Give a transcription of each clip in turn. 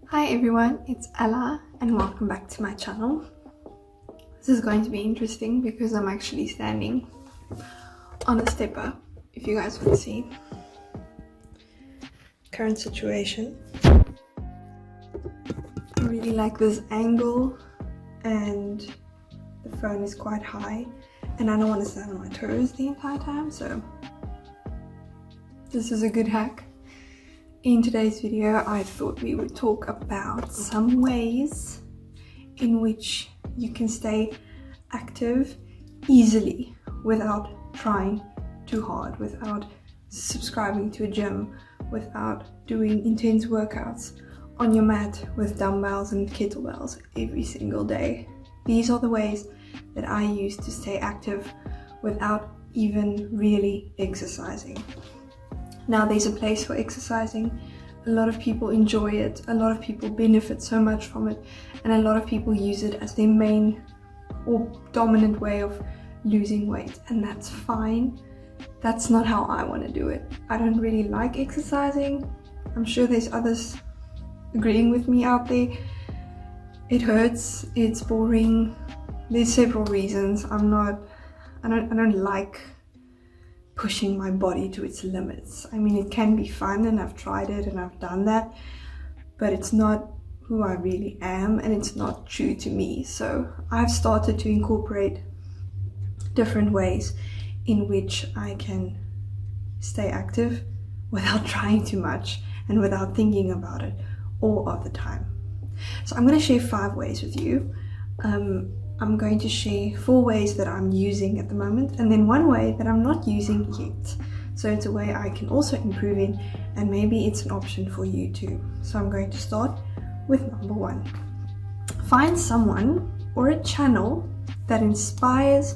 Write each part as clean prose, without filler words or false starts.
Hi everyone, it's Ella and welcome back to my channel. This is going to be interesting because I'm actually standing on a stepper, if you guys want to see. Current situation. I really like this angle and the phone is quite high and I don't want to stand on my toes the entire time, so this is a good hack. In today's video, I thought we would talk about some ways in which you can stay active easily without trying too hard, without subscribing to a gym, without doing intense workouts on your mat with dumbbells and kettlebells every single day. These are the ways that I use to stay active without even really exercising. Now, there's a place for exercising. A lot of people enjoy it. A lot of people benefit so much from it. And a lot of people use it as their main or dominant way of losing weight. And that's fine. That's not how I want to do it. I don't really like exercising. I'm sure there's others agreeing with me out there. It hurts. It's boring. There's several reasons. I don't like pushing my body to its limits. I mean, it can be fun and I've tried it and I've done that, but it's not who I really am and it's not true to me. So I've started to incorporate different ways in which I can stay active without trying too much and without thinking about it all of the time. So I'm going to share 5 ways with you. I'm going to share 4 ways that I'm using at the moment and then 1 way that I'm not using yet. So it's a way I can also improve in and maybe it's an option for you too. So I'm going to start with number 1. Find someone or a channel that inspires,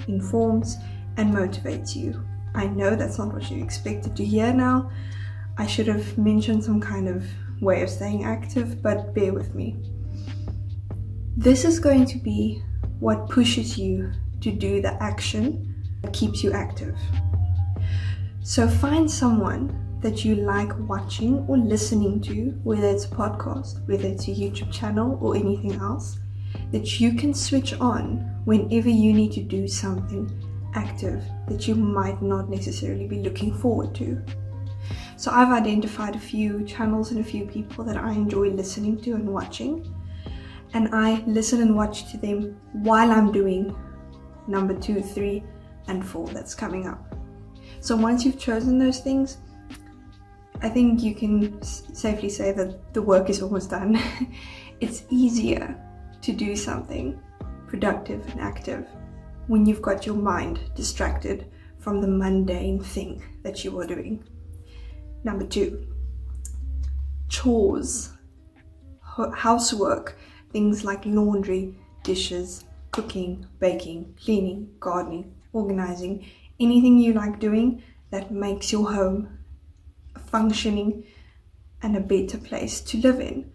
informs and motivates you. I know that's not what you expected to hear now. I should have mentioned some kind of way of staying active, but bear with me. This is going to be what pushes you to do the action that keeps you active. So find someone that you like watching or listening to, whether it's a podcast, whether it's a YouTube channel or anything else, that you can switch on whenever you need to do something active that you might not necessarily be looking forward to. So I've identified a few channels and a few people that I enjoy listening to and watching. And I listen and watch to them while I'm doing number 2, 3, and 4 that's coming up. So once you've chosen those things, I think you can safely say that the work is almost done. It's easier to do something productive and active when you've got your mind distracted from the mundane thing that you are doing. Number 2, chores, housework. Things like laundry, dishes, cooking, baking, cleaning, gardening, organizing, anything you like doing that makes your home functioning and a better place to live in.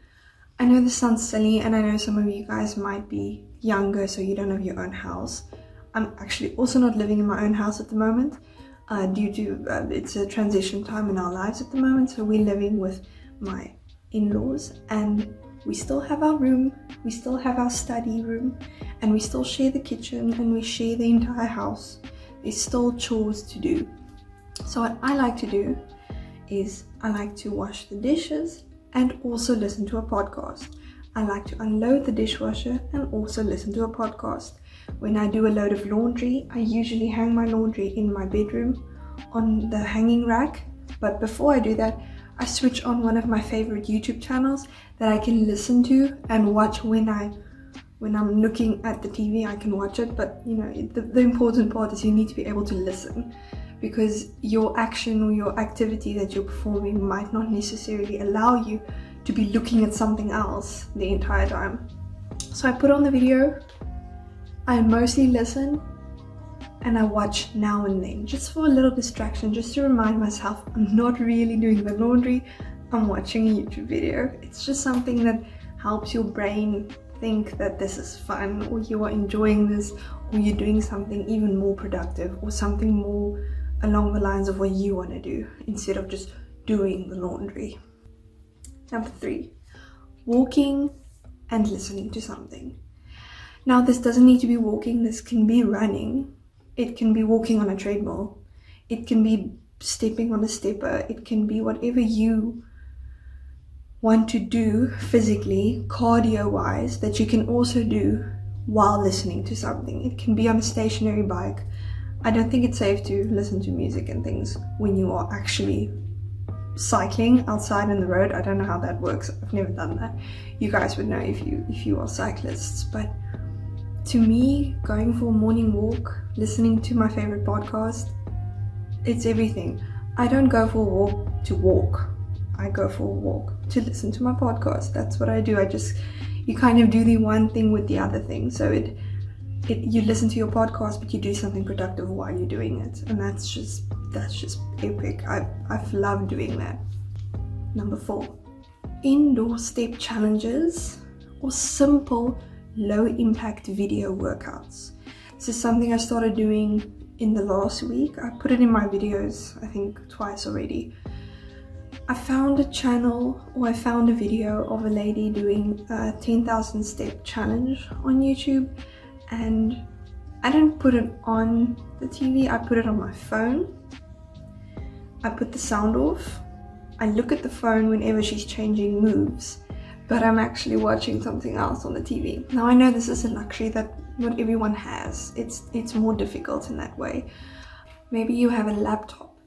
I know this sounds silly and I know some of you guys might be younger so you don't have your own house. I'm actually also not living in my own house at the moment due to it's a transition time in our lives at the moment, so we're living with my in-laws and we still have our room, we still have our study room, and we still share the kitchen and we share the entire house. There's still chores to do. So what I like to do is I like to wash the dishes and also listen to a podcast. I like to unload the dishwasher and also listen to a podcast. When I do a load of laundry, I usually hang my laundry in my bedroom on the hanging rack. But before I do that, I switch on one of my favorite YouTube channels that I can listen to and watch when I'm looking at the TV. I can watch it, but you know, the important part is you need to be able to listen, because your action or your activity that you're performing might not necessarily allow you to be looking at something else the entire time. So I put on the video, I mostly listen, and I watch now and then, just for a little distraction, just to remind myself I'm not really doing the laundry, I'm watching a YouTube video. It's just something that helps your brain think that this is fun, or you are enjoying this, or you're doing something even more productive, or something more along the lines of what you want to do, instead of just doing the laundry. Number 3, walking and listening to something. Now, this doesn't need to be walking. This can be running. It can be walking on a treadmill. It can be stepping on a stepper. It can be whatever you want to do physically, cardio-wise, that you can also do while listening to something. It can be on a stationary bike. I don't think it's safe to listen to music and things when you are actually cycling outside on the road. I don't know how that works. I've never done that. You guys would know if you are cyclists. But to me, going for a morning walk, listening to my favorite podcast, it's everything. I don't go for a walk to walk. I go for a walk to listen to my podcast. That's what I do. You kind of do the one thing with the other thing. So you listen to your podcast, but you do something productive while you're doing it. And that's just epic. I've loved doing that. Number 4, indoor step challenges or simple low impact video workouts. This is something I started doing in the last week. I put it in my videos, I think twice already. I found a video of a lady doing a 10,000 step challenge on YouTube, and I didn't put it on the TV, I put it on my phone. I put the sound off. I look at the phone whenever she's changing moves, but I'm actually watching something else on the TV. Now I know this is a luxury that not everyone has. It's more difficult in that way. Maybe you have a laptop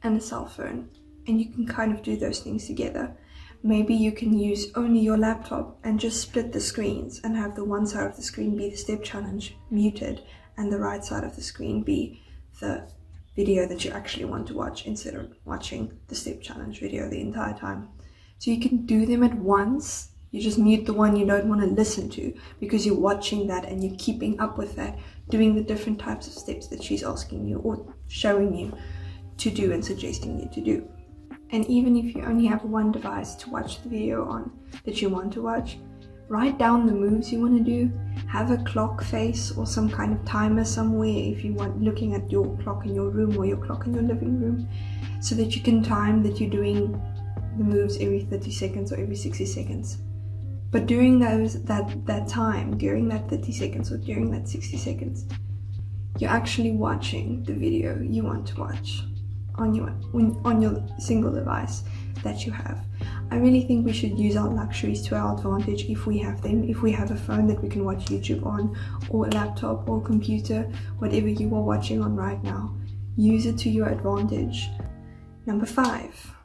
and a cell phone, and you can kind of do those things together. Maybe you can use only your laptop and just split the screens and have the one side of the screen be the step challenge muted and the right side of the screen be the video that you actually want to watch instead of watching the step challenge video the entire time. So you can do them at once. You just mute the one you don't want to listen to because you're watching that and you're keeping up with that, doing the different types of steps that she's asking you or showing you to do and suggesting you to do. And even if you only have one device to watch the video on that you want to watch, write down the moves you want to do, have a clock face or some kind of timer somewhere if you want, looking at your clock in your room or your clock in your living room, so that you can time that you're doing the moves every 30 seconds or every 60 seconds. But during that time, during that 30 seconds or during that 60 seconds, you're actually watching the video you want to watch on your single device that you have. I really think we should use our luxuries to our advantage if we have them. If we have a phone that we can watch YouTube on, or a laptop or computer, whatever you are watching on right now, use it to your advantage. Number 5,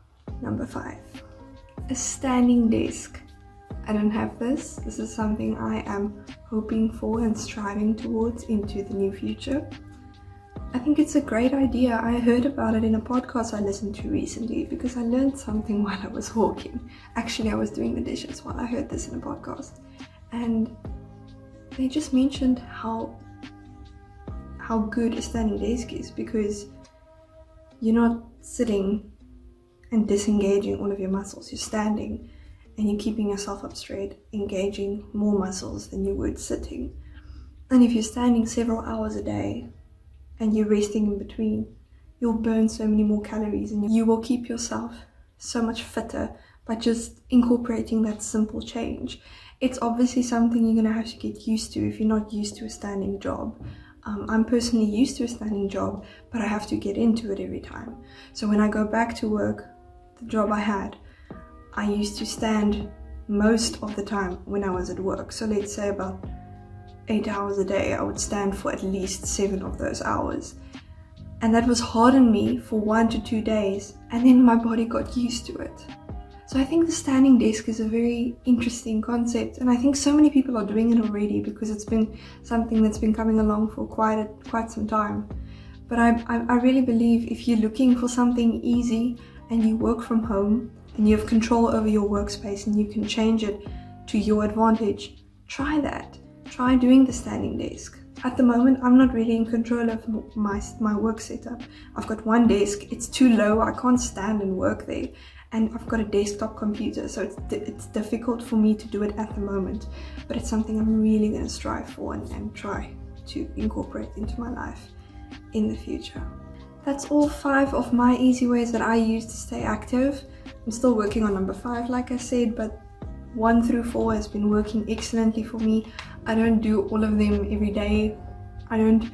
a standing desk. I don't have this. This is something I am hoping for and striving towards into the near future. I think it's a great idea. I heard about it in a podcast I listened to recently because I learned something while I was walking. Actually, I was doing the dishes while I heard this in a podcast. And they just mentioned how good a standing desk is, because you're not sitting and disengaging all of your muscles. You're standing and you're keeping yourself up straight, engaging more muscles than you would sitting. And if you're standing several hours a day and you're resting in between, you'll burn so many more calories and you will keep yourself so much fitter by just incorporating that simple change. It's obviously something you're going to have to get used to if you're not used to a standing job. I'm personally used to a standing job, but I have to get into it every time. So when I go back to work, the job I had, I used to stand most of the time when I was at work. So let's say about 8 hours a day, I would stand for at least 7 of those hours. And that was hard on me for 1 to 2 days, and then my body got used to it. So I think the standing desk is a very interesting concept, and I think so many people are doing it already because it's been something that's been coming along for quite some time. But I really believe if you're looking for something easy and you work from home and you have control over your workspace and you can change it to your advantage, try that. Try doing the standing desk. At the moment, I'm not really in control of my work setup. I've got one desk, it's too low, I can't stand and work there. And I've got a desktop computer, so it's difficult for me to do it at the moment. But it's something I'm really going to strive for and try to incorporate into my life in the future. That's all 5 of my easy ways that I use to stay active. I'm still working on number 5, like I said, but 1 through 4 has been working excellently for me. I don't do all of them every day. I don't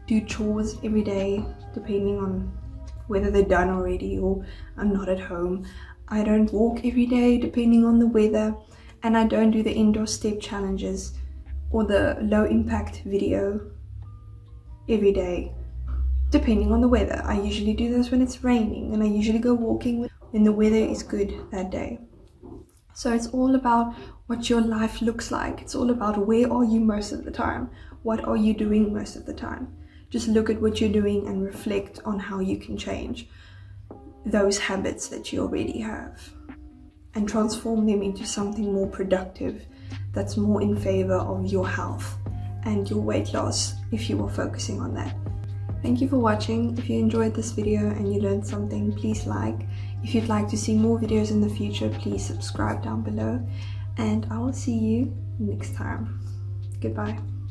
do chores every day, depending on whether they're done already or I'm not at home. I don't walk every day, depending on the weather. And I don't do the indoor step challenges or the low impact video every day, depending on the weather. I usually do this when it's raining, and I usually go walking when the weather is good that day. So it's all about what your life looks like. It's all about where are you most of the time? What are you doing most of the time? Just look at what you're doing and reflect on how you can change those habits that you already have and transform them into something more productive that's more in favor of your health and your weight loss if you are focusing on that. Thank you for watching. If you enjoyed this video and you learned something, please like. If you'd like to see more videos in the future, please subscribe down below, and I will see you next time. Goodbye.